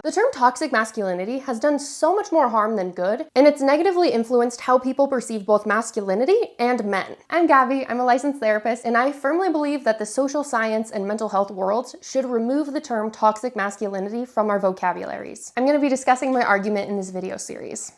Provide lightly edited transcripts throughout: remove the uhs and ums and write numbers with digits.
The term toxic masculinity has done so much more harm than good, and it's negatively influenced how people perceive both masculinity and men. I'm Gabby, I'm a licensed therapist, and I firmly believe that the social science and mental health worlds should remove the term toxic masculinity from our vocabularies. I'm going to be discussing my argument in this video series.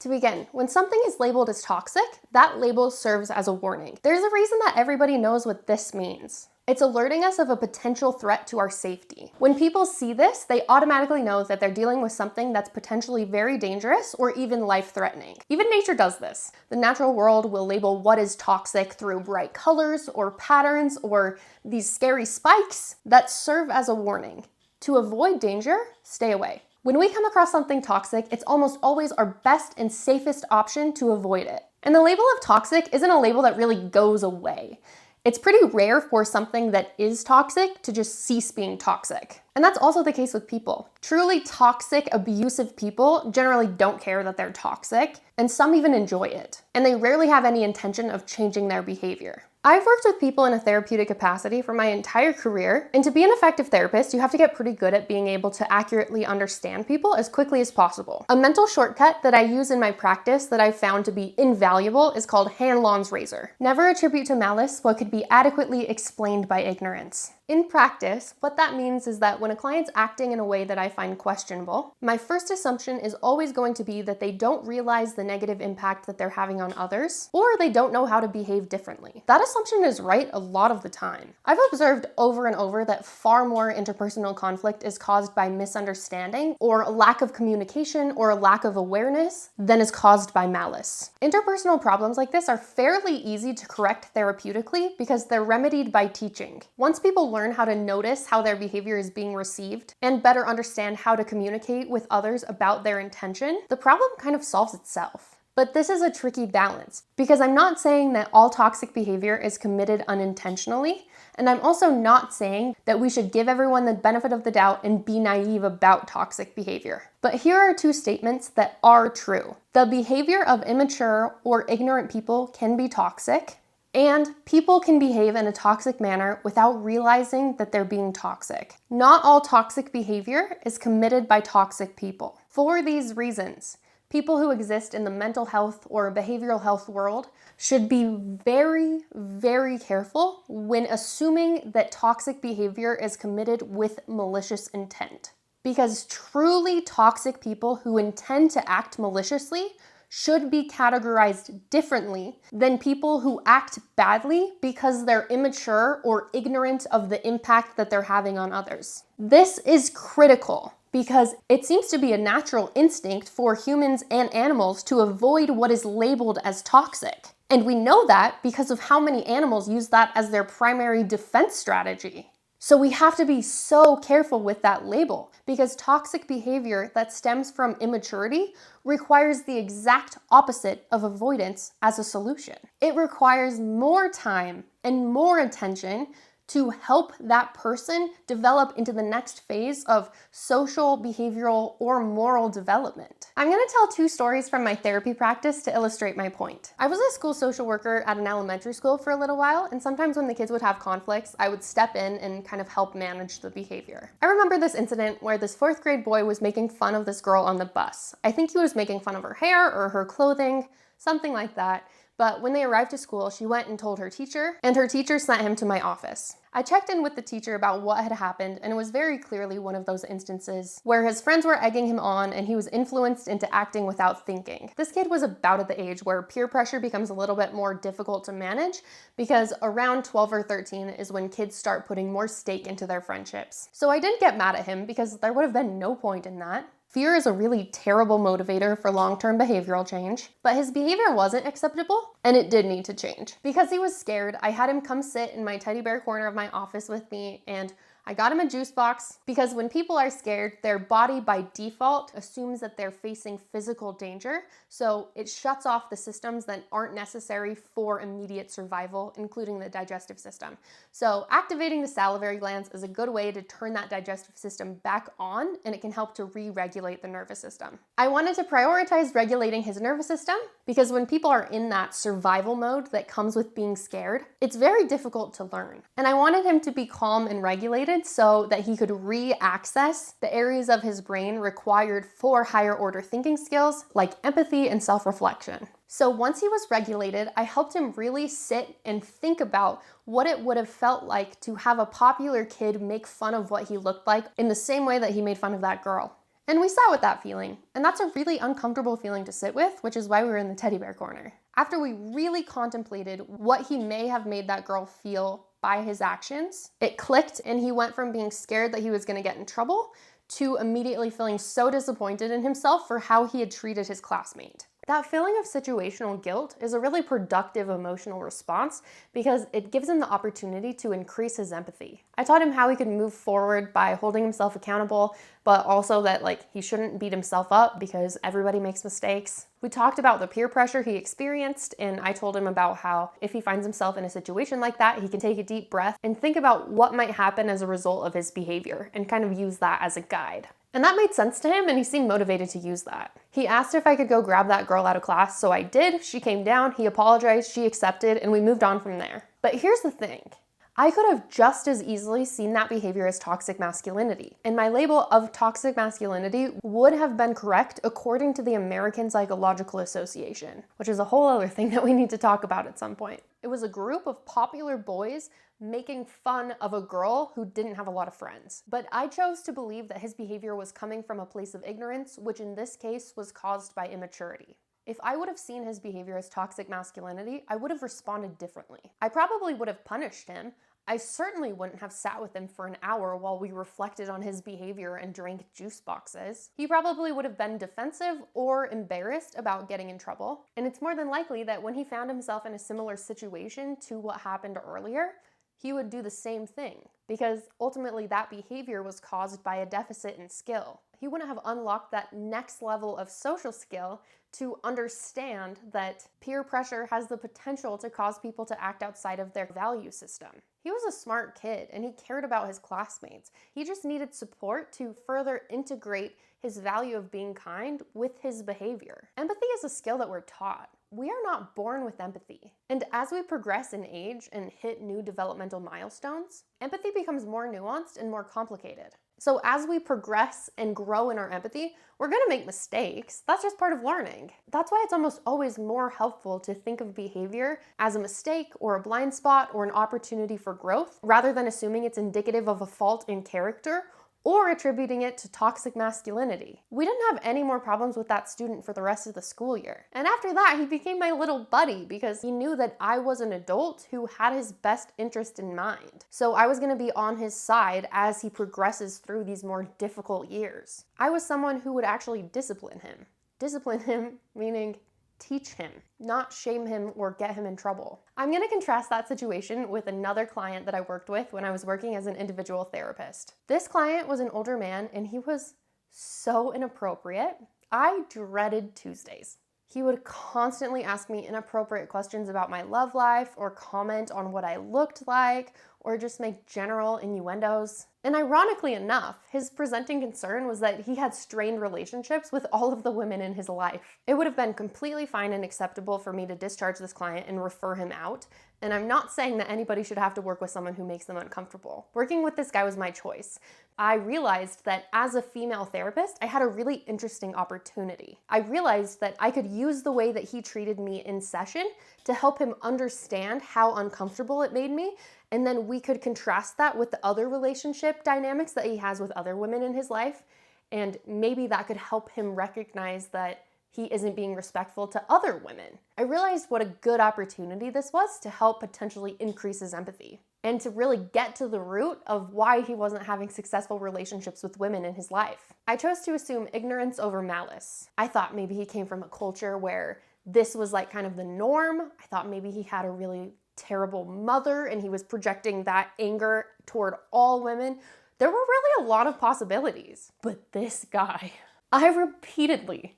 To begin, when something is labeled as toxic, that label serves as a warning. There's a reason that everybody knows what this means. It's alerting us of a potential threat to our safety. When people see this, they automatically know that they're dealing with something that's potentially very dangerous or even life-threatening. Even nature does this. The natural world will label what is toxic through bright colors or patterns or these scary spikes that serve as a warning. To avoid danger, stay away. When we come across something toxic, it's almost always our best and safest option to avoid it. And the label of toxic isn't a label that really goes away. It's pretty rare for something that is toxic to just cease being toxic. And that's also the case with people. Truly toxic, abusive people generally don't care that they're toxic, and some even enjoy it. And they rarely have any intention of changing their behavior. I've worked with people in a therapeutic capacity for my entire career, and to be an effective therapist, you have to get pretty good at being able to accurately understand people as quickly as possible. A mental shortcut that I use in my practice that I've found to be invaluable is called Hanlon's razor. Never attribute to malice what could be adequately explained by ignorance. In practice, what that means is that when a client's acting in a way that I find questionable, my first assumption is always going to be that they don't realize the negative impact that they're having on others, or they don't know how to behave differently. That assumption is right a lot of the time. I've observed over and over that far more interpersonal conflict is caused by misunderstanding, or a lack of communication, or a lack of awareness than is caused by malice. Interpersonal problems like this are fairly easy to correct therapeutically because they're remedied by teaching. Once people learn how to notice how their behavior is being received and better understand how to communicate with others about their intention, the problem kind of solves itself. But this is a tricky balance because I'm not saying that all toxic behavior is committed unintentionally, and I'm also not saying that we should give everyone the benefit of the doubt and be naive about toxic behavior. But here are two statements that are true. The behavior of immature or ignorant people can be toxic, and people can behave in a toxic manner without realizing that they're being toxic. Not all toxic behavior is committed by toxic people. For these reasons, people who exist in the mental health or behavioral health world should be very, very careful when assuming that toxic behavior is committed with malicious intent. Because truly toxic people who intend to act maliciously should be categorized differently than people who act badly because they're immature or ignorant of the impact that they're having on others. This is critical because it seems to be a natural instinct for humans and animals to avoid what is labeled as toxic. And we know that because of how many animals use that as their primary defense strategy. So we have to be so careful with that label because toxic behavior that stems from immaturity requires the exact opposite of avoidance as a solution. It requires more time and more attention to help that person develop into the next phase of social, behavioral, or moral development. I'm going to tell two stories from my therapy practice to illustrate my point. I was a school social worker at an elementary school for a little while, and sometimes when the kids would have conflicts, I would step in and kind of help manage the behavior. I remember this incident where this 4th grade boy was making fun of this girl on the bus. I think he was making fun of her hair or her clothing, something like that. But when they arrived to school, she went and told her teacher, and her teacher sent him to my office. I checked in with the teacher about what had happened, and it was very clearly one of those instances where his friends were egging him on and he was influenced into acting without thinking. This kid was about at the age where peer pressure becomes a little bit more difficult to manage because around 12 or 13 is when kids start putting more stake into their friendships. So I didn't get mad at him because there would have been no point in that. Fear is a really terrible motivator for long-term behavioral change, but his behavior wasn't acceptable, and it did need to change. Because he was scared, I had him come sit in my teddy bear corner of my office with me, and I got him a juice box because when people are scared, their body by default assumes that they're facing physical danger, so it shuts off the systems that aren't necessary for immediate survival, including the digestive system. So activating the salivary glands is a good way to turn that digestive system back on, and it can help to re-regulate the nervous system. I wanted to prioritize regulating his nervous system because when people are in that survival mode that comes with being scared, it's very difficult to learn. And I wanted him to be calm and regulated it so that he could re-access the areas of his brain required for higher order thinking skills like empathy and self-reflection. So once he was regulated, I helped him really sit and think about what it would have felt like to have a popular kid make fun of what he looked like in the same way that he made fun of that girl. And we sat with that feeling, and that's a really uncomfortable feeling to sit with, which is why we were in the teddy bear corner. After we really contemplated what he may have made that girl feel by his actions, it clicked and he went from being scared that he was going to get in trouble to immediately feeling so disappointed in himself for how he had treated his classmate. That feeling of situational guilt is a really productive emotional response because it gives him the opportunity to increase his empathy. I taught him how he could move forward by holding himself accountable, but also that he shouldn't beat himself up because everybody makes mistakes. We talked about the peer pressure he experienced, and I told him about how if he finds himself in a situation like that, he can take a deep breath and think about what might happen as a result of his behavior and kind of use that as a guide. And that made sense to him, and he seemed motivated to use that. He asked if I could go grab that girl out of class, so I did. She came down, he apologized, she accepted, and we moved on from there. But here's the thing. I could have just as easily seen that behavior as toxic masculinity, and my label of toxic masculinity would have been correct according to the American Psychological Association, which is a whole other thing that we need to talk about at some point. It was a group of popular boys making fun of a girl who didn't have a lot of friends. But I chose to believe that his behavior was coming from a place of ignorance, which in this case was caused by immaturity. If I would have seen his behavior as toxic masculinity, I would have responded differently. I probably would have punished him. I certainly wouldn't have sat with him for an hour while we reflected on his behavior and drank juice boxes. He probably would have been defensive or embarrassed about getting in trouble. And it's more than likely that when he found himself in a similar situation to what happened earlier, he would do the same thing, because ultimately that behavior was caused by a deficit in skill. He wouldn't have unlocked that next level of social skill to understand that peer pressure has the potential to cause people to act outside of their value system. He was a smart kid and he cared about his classmates. He just needed support to further integrate his value of being kind with his behavior. Empathy is a skill that we're taught. We are not born with empathy. And as we progress in age and hit new developmental milestones, empathy becomes more nuanced and more complicated. So as we progress and grow in our empathy, we're gonna make mistakes. That's just part of learning. That's why it's almost always more helpful to think of behavior as a mistake or a blind spot or an opportunity for growth, rather than assuming it's indicative of a fault in character or attributing it to toxic masculinity. We didn't have any more problems with that student for the rest of the school year. And after that, he became my little buddy because he knew that I was an adult who had his best interest in mind. So I was gonna be on his side as he progresses through these more difficult years. I was someone who would actually discipline him. Discipline him, meaning teach him, not shame him or get him in trouble. I'm gonna contrast that situation with another client that I worked with when I was working as an individual therapist. This client was an older man and he was so inappropriate. I dreaded Tuesdays. He would constantly ask me inappropriate questions about my love life or comment on what I looked like or just make general innuendos. And ironically enough, his presenting concern was that he had strained relationships with all of the women in his life. It would have been completely fine and acceptable for me to discharge this client and refer him out. And I'm not saying that anybody should have to work with someone who makes them uncomfortable. Working with this guy was my choice. I realized that as a female therapist, I had a really interesting opportunity. I realized that I could use the way that he treated me in session to help him understand how uncomfortable it made me, and then we could contrast that with the other relationship dynamics that he has with other women in his life, and maybe that could help him recognize that he isn't being respectful to other women. I realized what a good opportunity this was to help potentially increase his empathy and to really get to the root of why he wasn't having successful relationships with women in his life. I chose to assume ignorance over malice. I thought maybe he came from a culture where this was like kind of the norm. I thought maybe he had a really terrible mother and he was projecting that anger toward all women. There were really a lot of possibilities. But this guy, I repeatedly,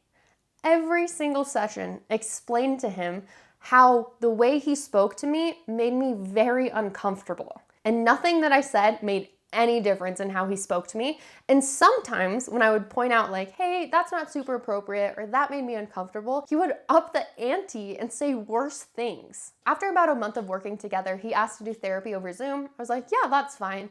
every single session, explained to him how the way he spoke to me made me very uncomfortable. And nothing that I said made any difference in how he spoke to me. And sometimes when I would point out like, hey, that's not super appropriate, or that made me uncomfortable, he would up the ante and say worse things. After about a month of working together, he asked to do therapy over Zoom. I was like, yeah, that's fine.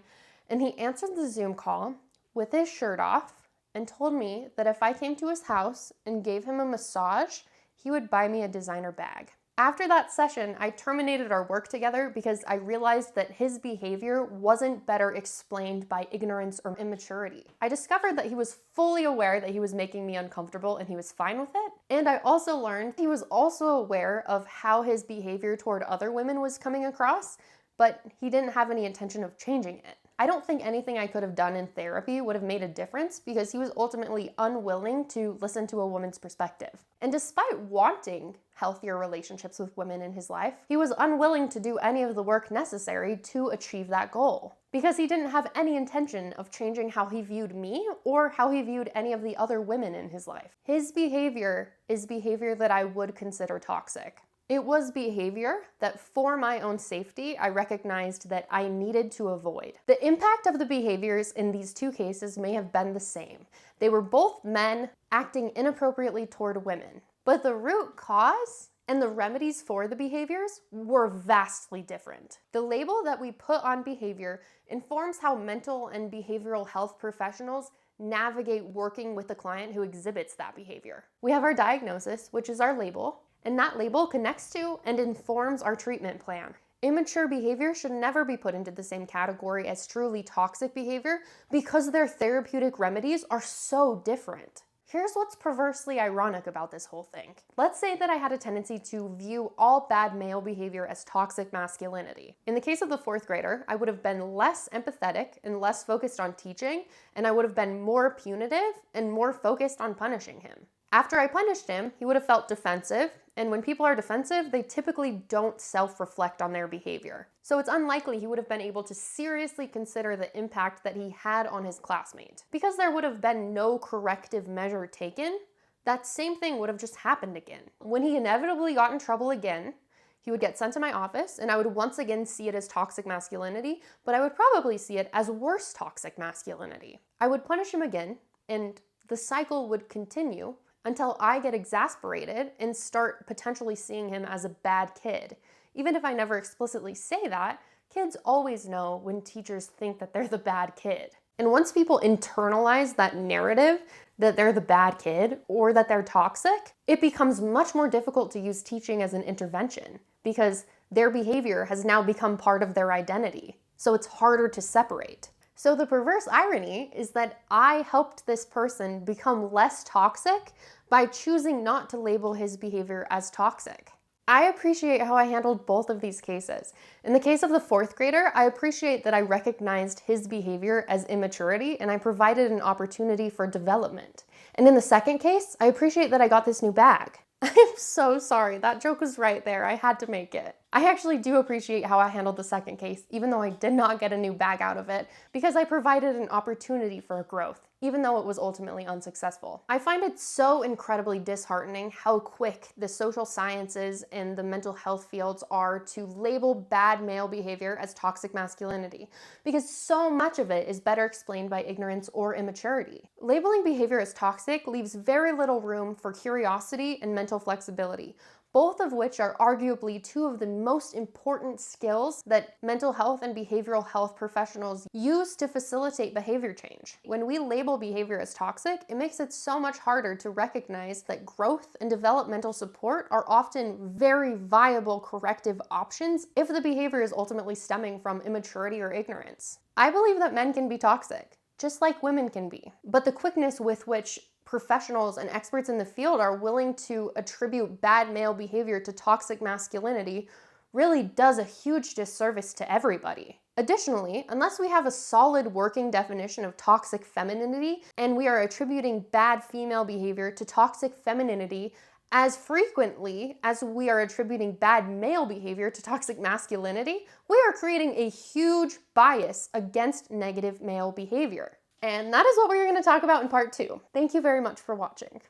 And he answered the Zoom call with his shirt off and told me that if I came to his house and gave him a massage, he would buy me a designer bag. After that session, I terminated our work together because I realized that his behavior wasn't better explained by ignorance or immaturity. I discovered that he was fully aware that he was making me uncomfortable and he was fine with it. And I also learned he was also aware of how his behavior toward other women was coming across, but he didn't have any intention of changing it. I don't think anything I could have done in therapy would have made a difference because he was ultimately unwilling to listen to a woman's perspective. And despite wanting healthier relationships with women in his life, he was unwilling to do any of the work necessary to achieve that goal because he didn't have any intention of changing how he viewed me or how he viewed any of the other women in his life. His behavior is behavior that I would consider toxic. It was behavior that, for my own safety, I recognized that I needed to avoid. The impact of the behaviors in these two cases may have been the same. They were both men acting inappropriately toward women, but the root cause and the remedies for the behaviors were vastly different. The label that we put on behavior informs how mental and behavioral health professionals navigate working with the client who exhibits that behavior. We have our diagnosis, which is our label, and that label connects to and informs our treatment plan. Immature behavior should never be put into the same category as truly toxic behavior because their therapeutic remedies are so different. Here's what's perversely ironic about this whole thing. Let's say that I had a tendency to view all bad male behavior as toxic masculinity. In the case of the fourth grader, I would have been less empathetic and less focused on teaching, and I would have been more punitive and more focused on punishing him. After I punished him, he would have felt defensive, and when people are defensive, they typically don't self-reflect on their behavior. So it's unlikely he would have been able to seriously consider the impact that he had on his classmate. Because there would have been no corrective measure taken, that same thing would have just happened again. When he inevitably got in trouble again, he would get sent to my office, and I would once again see it as toxic masculinity, but I would probably see it as worse toxic masculinity. I would punish him again, and the cycle would continue until I get exasperated and start potentially seeing him as a bad kid. Even if I never explicitly say that, kids always know when teachers think that they're the bad kid. And once people internalize that narrative that they're the bad kid or that they're toxic, it becomes much more difficult to use teaching as an intervention because their behavior has now become part of their identity. So it's harder to separate. So the perverse irony is that I helped this person become less toxic by choosing not to label his behavior as toxic. I appreciate how I handled both of these cases. In the case of the fourth grader, I appreciate that I recognized his behavior as immaturity and I provided an opportunity for development. And in the second case, I appreciate that I got this new bag. I'm so sorry, that joke was right there. I had to make it. I actually do appreciate how I handled the second case, even though I did not get a new bag out of it, because I provided an opportunity for growth, even though it was ultimately unsuccessful. I find it so incredibly disheartening how quick the social sciences and the mental health fields are to label bad male behavior as toxic masculinity, because so much of it is better explained by ignorance or immaturity. Labeling behavior as toxic leaves very little room for curiosity and mental flexibility, both of which are arguably two of the most important skills that mental health and behavioral health professionals use to facilitate behavior change. When we label behavior as toxic, it makes it so much harder to recognize that growth and developmental support are often very viable corrective options if the behavior is ultimately stemming from immaturity or ignorance. I believe that men can be toxic, just like women can be, but the quickness with which professionals and experts in the field are willing to attribute bad male behavior to toxic masculinity really does a huge disservice to everybody. Additionally, unless we have a solid working definition of toxic femininity and we are attributing bad female behavior to toxic femininity as frequently as we are attributing bad male behavior to toxic masculinity, we are creating a huge bias against negative male behavior. And that is what we're going to talk about in part 2. Thank you very much for watching.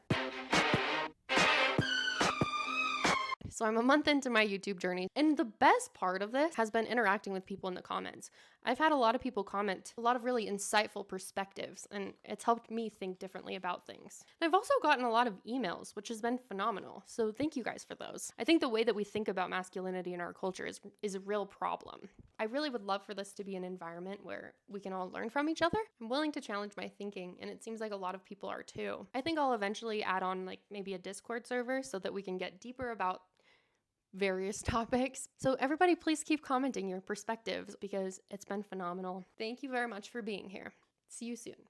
So I'm a month into my YouTube journey, and the best part of this has been interacting with people in the comments. I've had a lot of people comment a lot of really insightful perspectives, and it's helped me think differently about things. And I've also gotten a lot of emails, which has been phenomenal, so thank you guys for those. I think the way that we think about masculinity in our culture is a real problem. I really would love for this to be an environment where we can all learn from each other. I'm willing to challenge my thinking, and it seems like a lot of people are too. I think I'll eventually add on like maybe a Discord server so that we can get deeper about various topics. So everybody, please keep commenting your perspectives because it's been phenomenal. Thank you very much for being here. See you soon.